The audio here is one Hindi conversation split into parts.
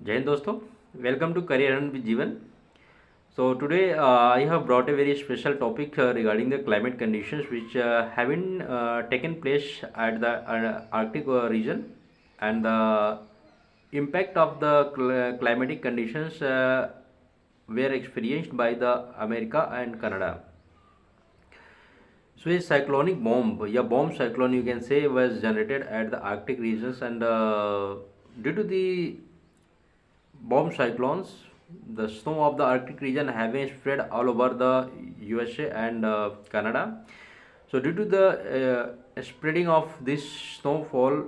जय हिंद दोस्तों, वेलकम टू करियर एंड जीवन. So today I have brought a very special topic regarding the climate conditions which have been taken place at the Arctic region, and the impact of the climatic conditions were experienced by the America and Canada. So a cyclonic bomb, yeah, bomb cyclone you can say, was generated at the Arctic regions, and due to the bomb cyclones, the snow of the Arctic region having spread all over the USA and Canada. So, due to the spreading of this snowfall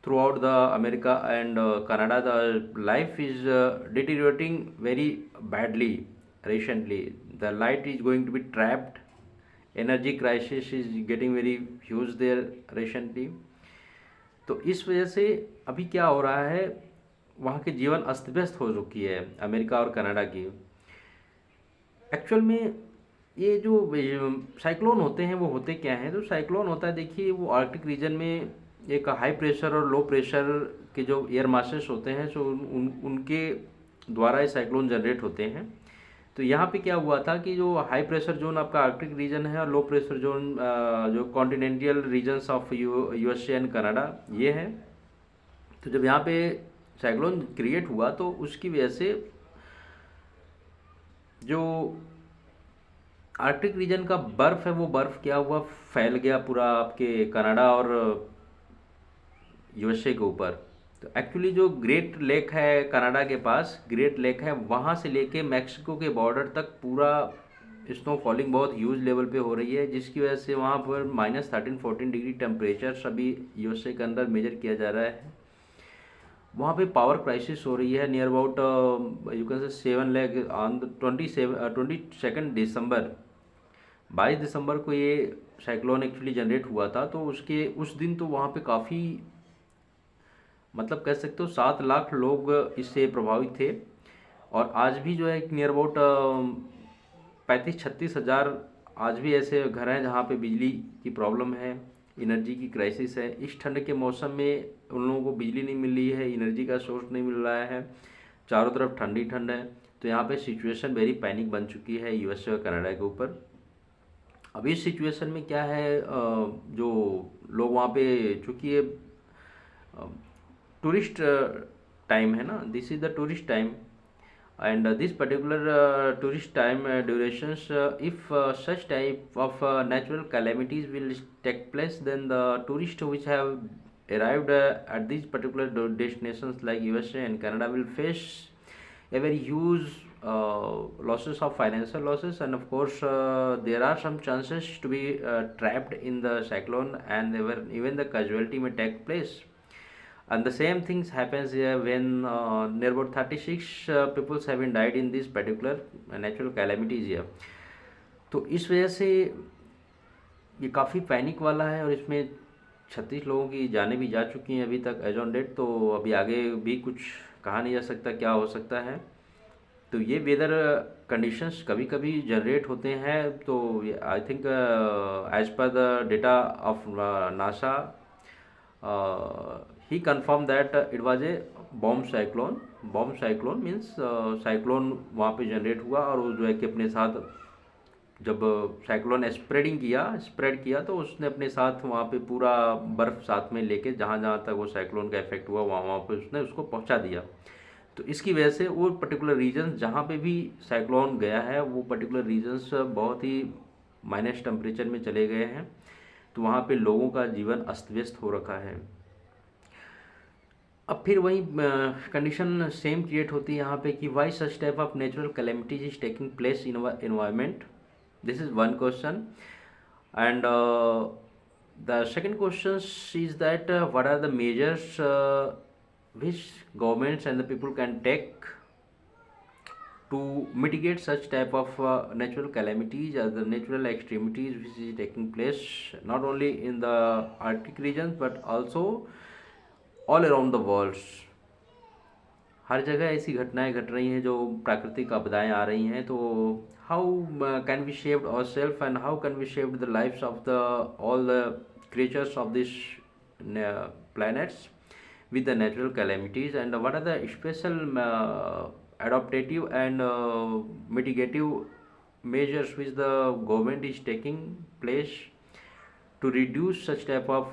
throughout the America and Canada, the life is deteriorating very badly recently. The light is going to be trapped. Energy crisis is getting very huge there recently. तो इस वजह से अभी क्या हो रहा है, वहाँ की जीवन अस्त व्यस्त हो चुकी है अमेरिका और कनाडा की. एक्चुअल में ये जो साइक्लोन होते हैं वो होते क्या हैं? तो साइक्लोन होता है, देखिए, वो आर्कटिक रीजन में एक हाई प्रेशर और लो प्रेशर के जो एयर मासेस होते हैं, सो उनके द्वारा ये साइक्लोन जनरेट होते हैं. तो यहाँ पे क्या हुआ था कि जो हाई प्रेशर जोन आपका आर्कटिक रीजन है और लो प्रेशर जोन जो continental regions of USA and Canada ये है. तो जब यहाँ पे साइक्लोन क्रिएट हुआ तो उसकी वजह से जो आर्कटिक रीजन का बर्फ़ है वो बर्फ़ क्या हुआ, फैल गया पूरा आपके कनाडा और यूएसए के ऊपर. तो एक्चुअली जो ग्रेट लेक है कनाडा के पास, ग्रेट लेक है, वहाँ से लेके मैक्सिको के बॉर्डर तक पूरा स्नो फॉलिंग बहुत ह्यूज लेवल पे हो रही है, जिसकी वजह से वहाँ पर -13-14 डिग्री टेम्परेचर सभी यूएसए के अंदर मेजर किया जा रहा है. वहाँ पे पावर क्राइसिस हो रही है नियर अबाउट यू कैन से 7 लाख ऑन 22 दिसंबर. 22 दिसंबर को ये साइक्लोन एक्चुअली जनरेट हुआ था. तो उसके उस दिन तो वहाँ पे काफ़ी, मतलब कह सकते हो 7 लाख लोग इससे प्रभावित थे. और आज भी जो है नियर अबाउट 35-36 हज़ार आज भी ऐसे घर हैं जहाँ पे बिजली की प्रॉब्लम है, एनर्जी की क्राइसिस है. इस ठंड के मौसम में उन लोगों को बिजली नहीं मिल रही है, एनर्जी का सोर्स नहीं मिल रहा है, चारों तरफ ठंडी ठंड है. तो यहाँ पे सिचुएशन वेरी पैनिक बन चुकी है यूएसए और कनाडा के ऊपर. अब इस सिचुएशन में क्या है, जो लोग वहाँ पे, चूँकि ये टूरिस्ट टाइम है ना, this is the tourist time, and this particular tourist time durations, if such type of natural calamities will take place, then the tourists which have arrived at these particular destinations like USA and Canada will face a very huge losses of financial losses, and of course there are some chances to be trapped in the cyclone, and even the casualty may take place. And the same things happens here when near about 36 people have been died in this particular natural calamities here. तो इस वजह से ये काफ़ी पैनिक वाला है, और इसमें 36 लोगों की जानें भी जा चुकी हैं अभी तक एज ऑन डेट. तो अभी आगे भी कुछ कहा नहीं जा सकता क्या हो सकता है. तो ये वेदर कंडीशंस कभी कभी जनरेट होते हैं. तो I think as per the data of NASA, he confirmed that it was a bomb cyclone. Bomb cyclone means cyclone वहाँ पे जनरेट हुआ, और वो जो है कि अपने साथ जब साइक्लोन स्प्रेड किया तो उसने अपने साथ वहाँ पे पूरा बर्फ़ साथ में लेके जहाँ जहाँ तक वो साइक्लोन का इफेक्ट हुआ वहाँ वहाँ पे उसने उसको पहुँचा दिया. तो इसकी वजह से वो पर्टिकुलर रीजन जहाँ पे भी साइक्लोन गया है वो पर्टिकुलर रीजन्स बहुत ही माइनस टेम्परेचर में चले गए हैं. तो वहाँ पे लोगों का जीवन अस्त व्यस्त हो रखा है. अब फिर वही कंडीशन सेम क्रिएट होती है यहाँ पे कि why such type of natural calamities is taking place in our environment. This is one question. And the second question is that what are the measures which governments and the people can take to mitigate such type of natural calamities or the natural extremities which is taking place not only in the Arctic regions but also all around the world. हर जगह ऐसी घटनाएं घट रही हैं जो प्राकृतिक आपदाएं आ रही हैं. तो how can we shaped our self and how can we shaped the lifes of the all the creatures of this planets with the natural calamities, and what are the special adaptive and mitigative measures which the government is taking place to reduce such type of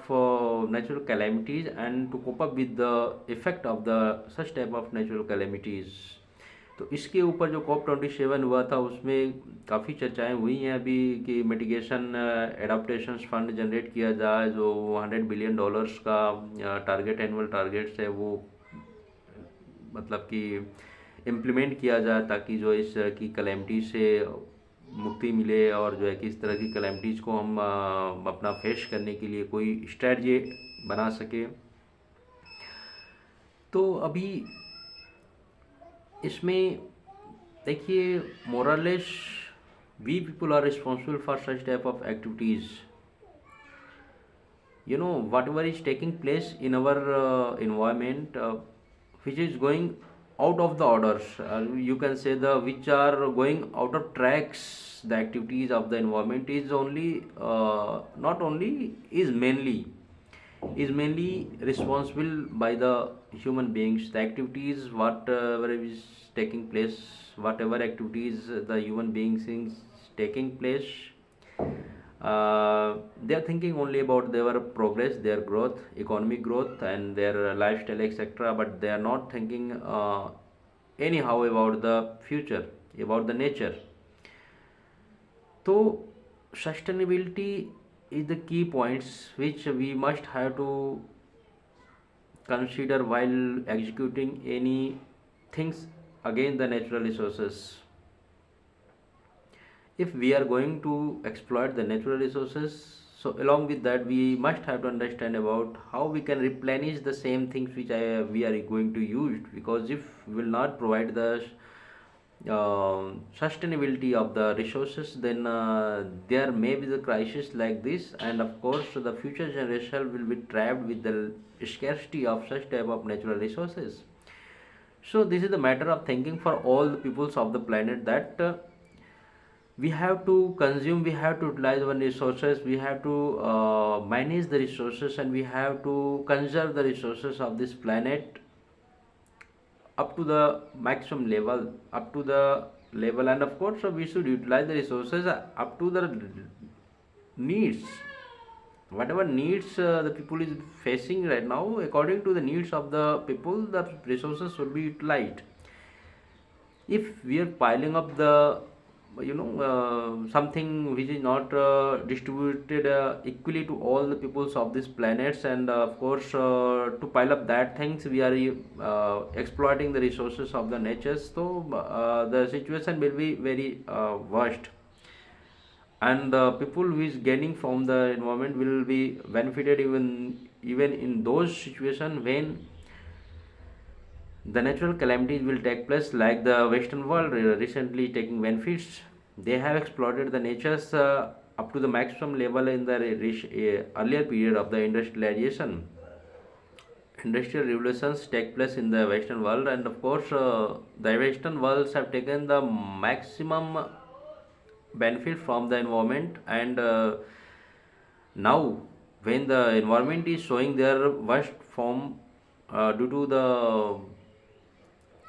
natural calamities and to cope up with the effect of the such type of natural calamities. तो इसके ऊपर जो COP27 हुआ था उसमें काफ़ी चर्चाएं हुई हैं अभी कि मिटिगेशन एडाप्टेशन फंड जनरेट किया जाए, जो $100 बिलियन का टारगेट, एनुअल टारगेट्स है, वो मतलब कि इम्प्लीमेंट किया जाए ताकि जो इस तरह की कलेमिटी से मुक्ति मिले और जो है कि इस तरह की कलेमिटीज़ को हम अपना फेस करने के लिए कोई स्ट्रेटजी बना सके। तो अभी इसमें देखिए, more less we people are responsible for such type of activities. Whatever is taking place in our environment, which is going out of the orders, you can say the which are going out of tracks, the activities of the environment is only not only is mainly responsible by the human beings. The activities whatever is taking place, whatever activities the human beings is taking place, they are thinking only about their progress, their growth, economic growth, and their lifestyle, etc. But they are not thinking anyhow about the future, about the nature. So sustainability is the key points which we must have to consider while executing any things against the natural resources. If we are going to exploit the natural resources, so along with that we must have to understand about how we can replenish the same things which we are going to use, because if we will not provide the sustainability of the resources, then there may be the crisis like this, and of course the future generation will be trapped with the scarcity of such type of natural resources. So this is the matter of thinking for all the peoples of the planet, that we have to consume, we have to utilize our resources, we have to manage the resources, and we have to conserve the resources of this planet up to the maximum level, and of course we should utilize the resources up to the needs, whatever needs the people is facing right now. According to the needs of the people, the resources should be utilized. If we are piling up the something which is not distributed equally to all the peoples of these planets, and of course to pile up that things, we are exploiting the resources of the nature. So the situation will be very worst, and the people who is gaining from the environment will be benefited even in those situations when the natural calamities will take place, like the Western world recently taking benefits. They have exploited the natures up to the maximum level in the earlier period of the industrialization. Industrial revolutions take place in the Western world, and of course, the Western worlds have taken the maximum benefit from the environment, and now when the environment is showing their worst form due to the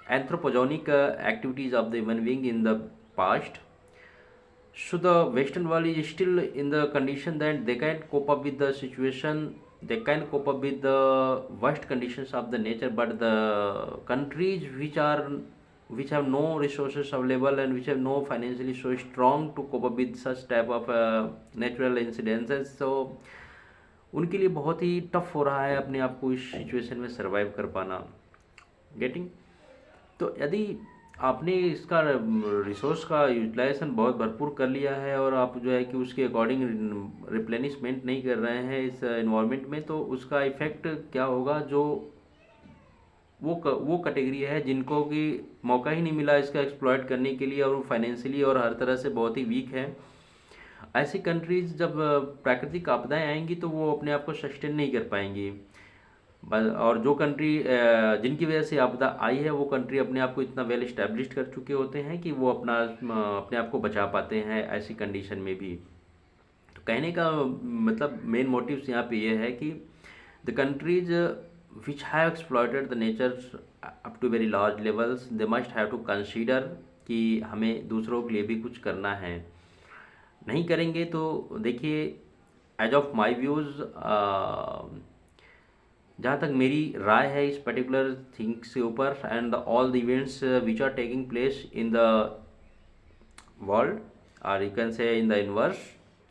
anthropogenic activities of the human being in the past, so the Western world is still in the condition that they can cope up with the situation, they can cope up with the worst conditions of the nature. But the countries which have no resources available and which have no financially so strong to cope up with such type of natural incidences, so उनके लिए बहुत ही टफ हो रहा है अपने आप को इस सिचुएशन में सरवाइव कर पाना। गेटिंग? तो यदि आपने इसका रिसोर्स का यूटिलाइजेशन बहुत भरपूर कर लिया है और आप जो है कि उसके अकॉर्डिंग रिप्लेनिशमेंट नहीं कर रहे हैं इस इन्वायरमेंट में, तो उसका इफ़ेक्ट क्या होगा? जो वो कैटेगरी है जिनको कि मौका ही नहीं मिला इसका एक्सप्लॉइट करने के लिए, और वो फाइनेंशियली और हर तरह से बहुत ही वीक है, ऐसी कंट्रीज जब प्राकृतिक आपदाएं आएंगी तो वो अपने आप को सस्टेन नहीं कर पाएंगी। और जो कंट्री जिनकी वजह से आपदा आई है, वो कंट्री अपने आप को इतना वेल इस्टेब्लिश्ड कर चुके होते हैं कि वो अपने आप को बचा पाते हैं ऐसी कंडीशन में भी। तो कहने का मतलब मेन मोटिव्स यहाँ पे ये है कि the countries which have exploited the nature up to very large levels, they must have to consider कि हमें दूसरों के लिए भी कुछ करना है। नहीं करेंगे तो देखिए, एज ऑफ माई व्यूज़, जहाँ तक मेरी राय है इस पर्टिकुलर थिंग्स के ऊपर, and all the events which are taking place in the world, और you can say in the universe,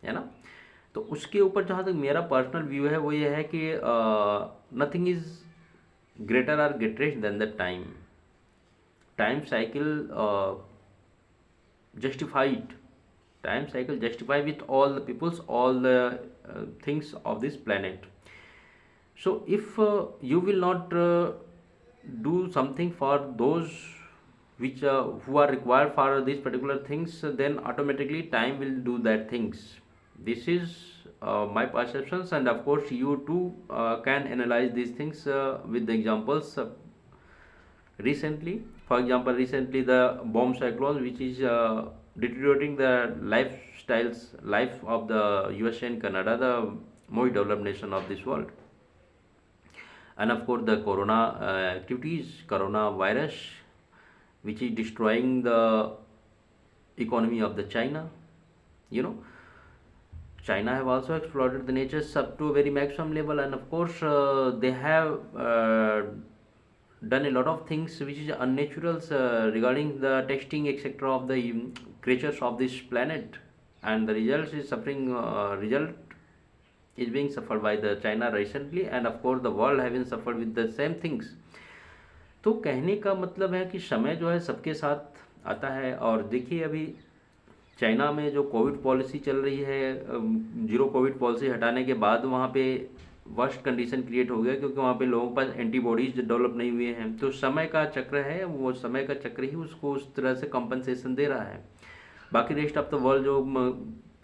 है ना। तो उसके ऊपर जहाँ तक मेरा पर्सनल व्यू है वो ये है कि नथिंग इज़ ग्रेटर और greatest than the time. Time cycle justified, time cycle justify with all the peoples, all the things of this planet. So if you will not do something for those which who are required for these particular things, then automatically time will do that things. This is my perceptions, and of course you too can analyze these things with the examples. Recently, for example, recently the bomb cyclone, which is deteriorating the life of the USA and Canada, the most developed nation of this world. And of course the corona activities, coronavirus, which is destroying the economy of the China. You know, China have also exploited the nature up to a very maximum level, and of course they have done a lot of things which is unnatural regarding the testing etc of the creatures of this planet, and the result is suffering. Result is being suffered by the China recently, and of course the world have been suffered with the same things. तो कहने का मतलब है कि समय जो है सबके साथ आता है। और देखिए अभी चाइना में जो कोविड पॉलिसी चल रही है, जीरो कोविड पॉलिसी हटाने के बाद वहाँ पे वर्स्ट कंडीशन क्रिएट हो गया, क्योंकि वहाँ पे लोगों के पास एंटीबॉडीज डेवलप नहीं हुए हैं। तो समय का चक्र है, वो समय का चक्र ही उसको उस तरह से कंपनसेशन दे रहा है। बाकी रेस्ट ऑफ द वर्ल्ड जो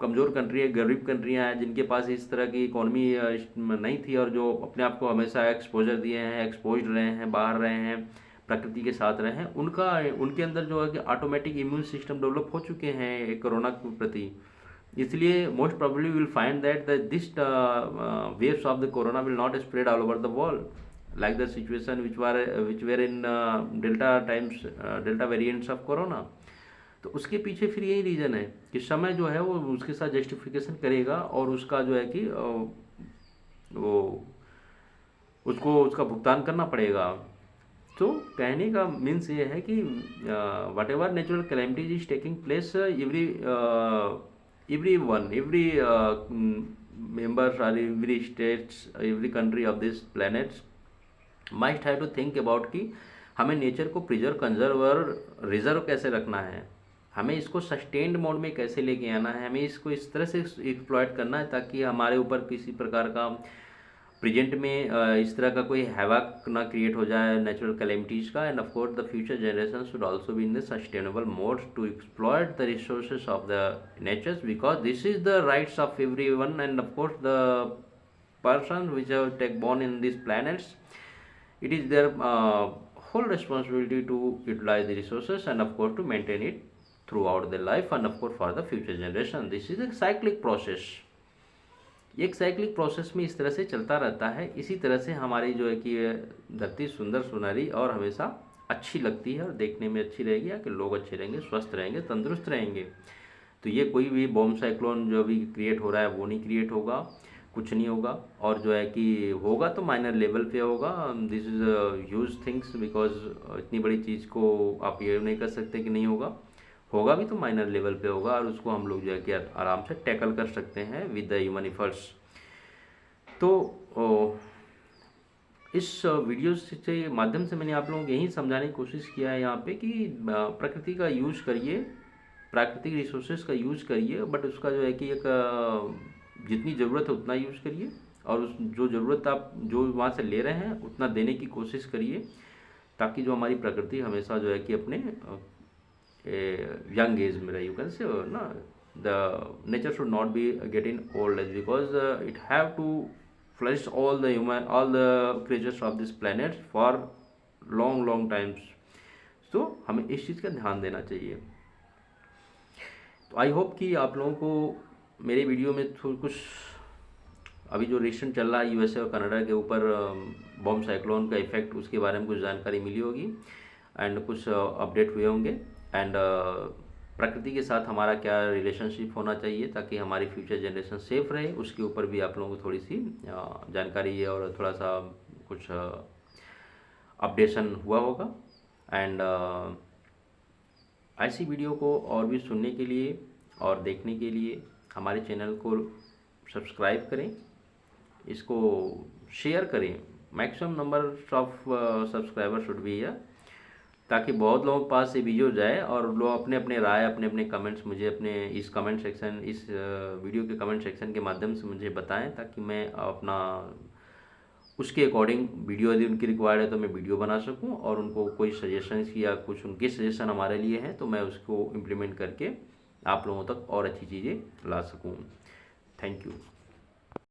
कमज़ोर कंट्री है, गरीब कंट्रियाँ हैं, जिनके पास इस तरह की इकोनॉमी नहीं थी, और जो अपने आप को हमेशा एक्सपोजर दिए हैं, एक्सपोज रहे हैं, बाहर रहे हैं, प्रकृति के साथ रहे हैं, उनके अंदर जो है कि ऑटोमेटिक इम्यून सिस्टम डेवलप हो चुके हैं कोरोना के प्रति। इसलिए most probably will find that this waves of the corona will not spread all over the world like the situation which were in delta variants of corona. तो उसके पीछे फिर यही रीज़न है कि समय जो है वो उसके साथ जस्टिफिकेशन करेगा, और उसका जो है कि वो उसको उसका भुगतान करना पड़ेगा। तो कहने का मीन्स ये है कि what ever natural calamities is taking place, every members or every states, every country of this planet must have to think about कि हमें नेचर को प्रिजर्व, कंजर्व और रिजर्व कैसे रखना है, हमें इसको सस्टेन्ड मोड में कैसे लेके आना है, हमें इसको इस तरह से एक्सप्लॉयट करना है ताकि हमारे ऊपर किसी प्रकार का प्रेजेंट में इस तरह का कोई हैवक ना क्रिएट हो जाए नेचुरल कैलेमिटीज़ का। And of course the future generation should also be in the sustainable mode to exploit the resources of the natures, because this is the rights of everyone, and of course the person which have take born in these planets, it is their whole responsibility to utilize the resources and of course to maintain it throughout their life and of course for the future generation. This is a cyclic process. एक साइक्लिक प्रोसेस में इस तरह से चलता रहता है। इसी तरह से हमारी जो है कि धरती सुंदर सुनहरी और हमेशा अच्छी लगती है और देखने में अच्छी रहेगी, या कि लोग अच्छे रहेंगे, स्वस्थ रहेंगे, तंदुरुस्त रहेंगे। तो ये कोई भी बॉम्ब साइक्लोन जो भी क्रिएट हो रहा है वो नहीं क्रिएट होगा, कुछ नहीं होगा, और जो है कि होगा तो माइनर लेवल पे होगा। This is huge things, because इतनी बड़ी चीज़ को आप ये नहीं कर सकते कि नहीं होगा, होगा भी तो माइनर लेवल पे होगा, और उसको हम लोग जो है कि आराम से टैकल कर सकते हैं विद द ह्यूमन एफर्ट्स। तो इस वीडियो से माध्यम से मैंने आप लोगों को यही समझाने की कोशिश किया है यहाँ पे कि प्रकृति का यूज़ करिए, प्राकृतिक रिसोर्सेज का यूज़ करिए, बट उसका जो है कि एक जितनी ज़रूरत है उतना यूज़ करिए, और उस जो ज़रूरत आप जो वहाँ से ले रहे हैं उतना देने की कोशिश करिए, ताकि जो हमारी प्रकृति हमेशा जो है कि अपने यंग एज में रहे। यू कैन से ना the nature should not be get in old age, because it have to flourish all the creatures of this planet for long times. तो हमें इस चीज़ का ध्यान देना चाहिए। तो आई होप कि आप लोगों को मेरे वीडियो में थोड़ा कुछ अभी जो रिसेंट चल रहा है यूएसए और कनाडा के ऊपर बॉम्ब साइक्लोन का इफेक्ट, उसके बारे में कुछ जानकारी मिली होगी एंड कुछ अपडेट हुए होंगे। एंड प्रकृति के साथ हमारा क्या रिलेशनशिप होना चाहिए ताकि हमारी फ्यूचर जनरेशन सेफ रहे, उसके ऊपर भी आप लोगों को थोड़ी सी जानकारी है और थोड़ा सा कुछ अपडेशन हुआ होगा। एंड ऐसी वीडियो को और भी सुनने के लिए और देखने के लिए हमारे चैनल को सब्सक्राइब करें, इसको शेयर करें, maximum number of subscriber should be here, ताकि बहुत लोगों के पास ये वीडियो जाए और लोग अपने अपने राय, अपने अपने कमेंट्स मुझे अपने इस कमेंट सेक्शन, इस वीडियो के कमेंट सेक्शन के माध्यम से मुझे बताएं, ताकि मैं अपना उसके अकॉर्डिंग वीडियो यदि उनकी रिक्वायर्ड है तो मैं वीडियो बना सकूं, और उनको कोई सजेशंस या कुछ उनके सजेशन हमारे लिए हैं तो मैं उसको इम्प्लीमेंट करके आप लोगों तक और अच्छी चीज़ें ला सकूं। Thank you.